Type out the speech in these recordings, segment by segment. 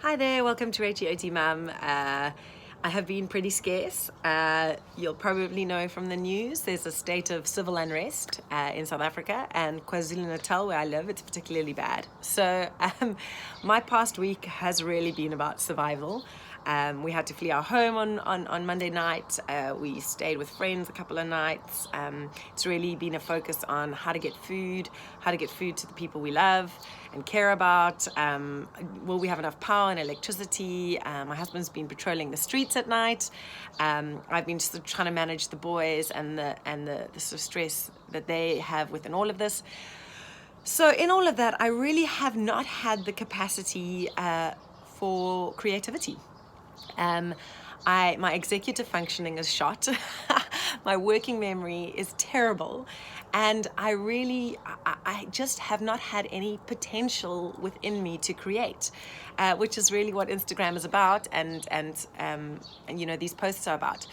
Hi there, welcome to HEOT Mum. I have been pretty scarce. You'll probably know from the news there's a state of civil unrest in South Africa, and KwaZulu-Natal, where I live, it's particularly bad. So my past week has really been about survival. We had to flee our home on Monday night. We stayed with friends a couple of nights. It's really been a focus on how to get food to the people we love and care about. Will we have enough power and electricity? My husband's been patrolling the streets at night. I've been just trying to manage the boys and the sort of stress that they have within all of this. So in all of that, I really have not had the capacity for creativity. My executive functioning is shot. My working memory is terrible, and I just have not had any potential within me to create, which is really what Instagram is about, and you know, these posts are about.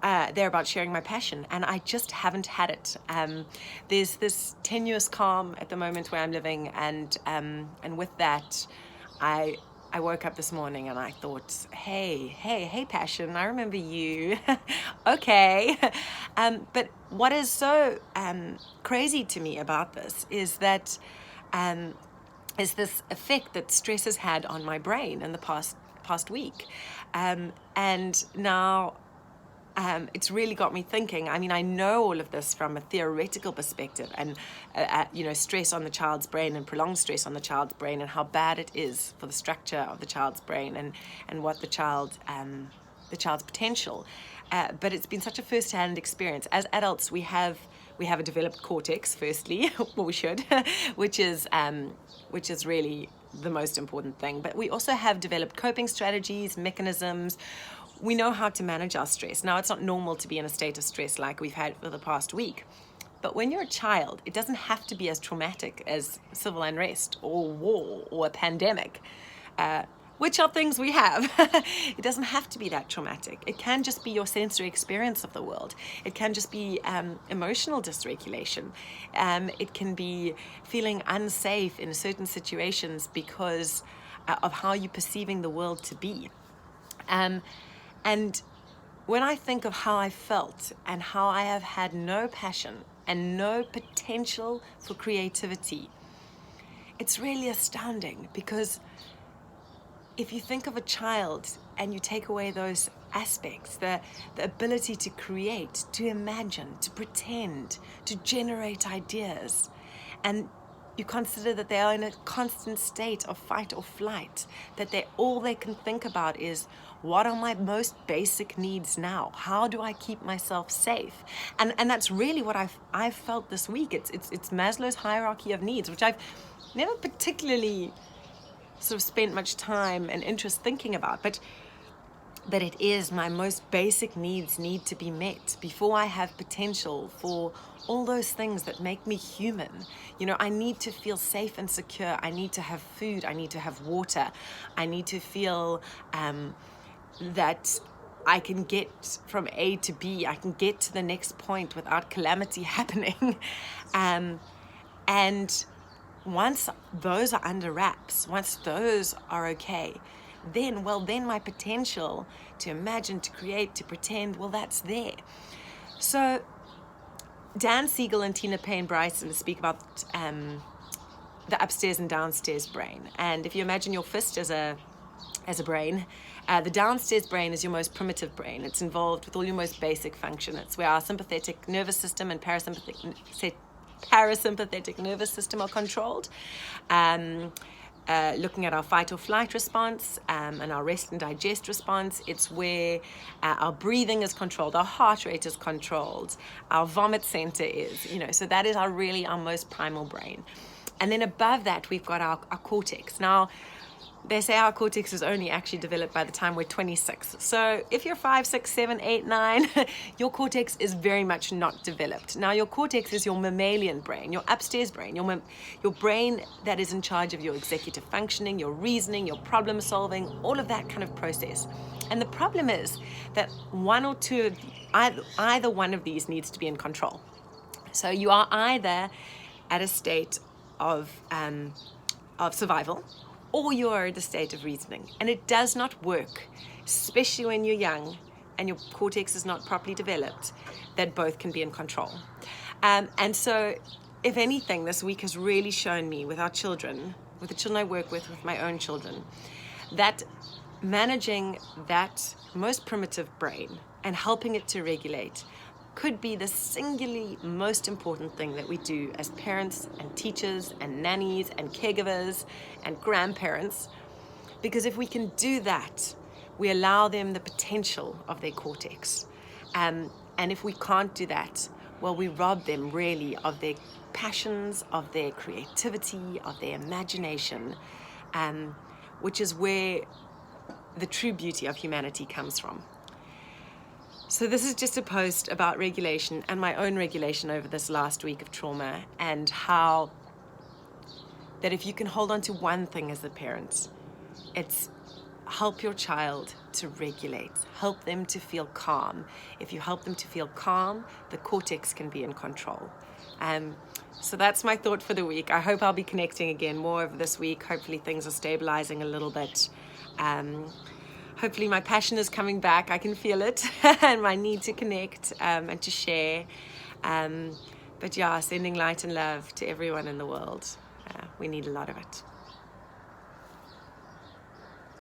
They're about sharing my passion, and I just haven't had it. There's this tenuous calm at the moment where I'm living, and with that, I woke up this morning and I thought, hey, passion, I remember you. Okay. But what is so crazy to me about this is that is this effect that stress has had on my brain in the past week. And now it's really got me thinking. I mean, I know all of this from a theoretical perspective, and you know, stress on the child's brain and prolonged stress on the child's brain, and how bad it is for the structure of the child's brain, and what the child's potential. But it's been such a first-hand experience. As adults, we have a developed cortex, firstly, or we should, which is really the most important thing. But we also have developed coping strategies, mechanisms. We know how to manage our stress. Now, it's not normal to be in a state of stress like we've had for the past week. But when you're a child, it doesn't have to be as traumatic as civil unrest or war or a pandemic, which are things we have. It doesn't have to be that traumatic. It can just be your sensory experience of the world. It can just be emotional dysregulation. It can be feeling unsafe in certain situations because of how you're perceiving the world to be. And when I think of how I felt and how I have had no passion and no potential for creativity, it's really astounding, because if you think of a child and you take away those aspects, the ability to create, to imagine, to pretend, to generate ideas, and you consider that they are in a constant state of fight or flight, that all they can think about is, what are my most basic needs now? How do I keep myself safe? And that's really what I've felt this week. It's Maslow's hierarchy of needs, which I've never particularly sort of spent much time and interest thinking about, but it is my most basic needs need to be met before I have potential for all those things that make me human. You know, I need to feel safe and secure. I need to have food. I need to have water. I need to feel that I can get from A to B. I can get to the next point without calamity happening. And once those are under wraps, once those are okay, then my potential to imagine, to create, to pretend, that's there. So Dan Siegel and Tina Payne Bryson speak about the upstairs and downstairs brain. And if you imagine your fist as a brain, the downstairs brain is your most primitive brain. It's involved with all your most basic function. It's where our sympathetic nervous system and parasympathetic nervous system are controlled. Looking at our fight or flight response and our rest and digest response. It's where our breathing is controlled, our heart rate is controlled, our vomit center is, you know, so that is our most primal brain. And then above that, we've got our cortex. Now, they say our cortex is only actually developed by the time we're 26. So if you're 5, 6, 7, 8, 9, your cortex is very much not developed. Now, your cortex is your mammalian brain, your upstairs brain, your brain that is in charge of your executive functioning, your reasoning, your problem solving, all of that kind of process. And the problem is that one or two, either one of these needs to be in control. So you are either at a state of survival, or you are in a state of reasoning. And it does not work, especially when you're young and your cortex is not properly developed, that both can be in control. And so, if anything, this week has really shown me with our children, with the children I work with my own children, that managing that most primitive brain and helping it to regulate could be the singularly most important thing that we do as parents and teachers and nannies and caregivers and grandparents. Because if we can do that, we allow them the potential of their cortex. And if we can't do that, well, we rob them really of their passions, of their creativity, of their imagination, which is where the true beauty of humanity comes from. So this is just a post about regulation and my own regulation over this last week of trauma, and how that if you can hold on to one thing as a parent, it's help your child to regulate, help them to feel calm. If you help them to feel calm, the cortex can be in control. So that's my thought for the week. I hope I'll be connecting again more over this week. Hopefully things are stabilizing a little bit. Hopefully my passion is coming back. I can feel it and my need to connect and to share. But yeah, sending light and love to everyone in the world. We need a lot of it.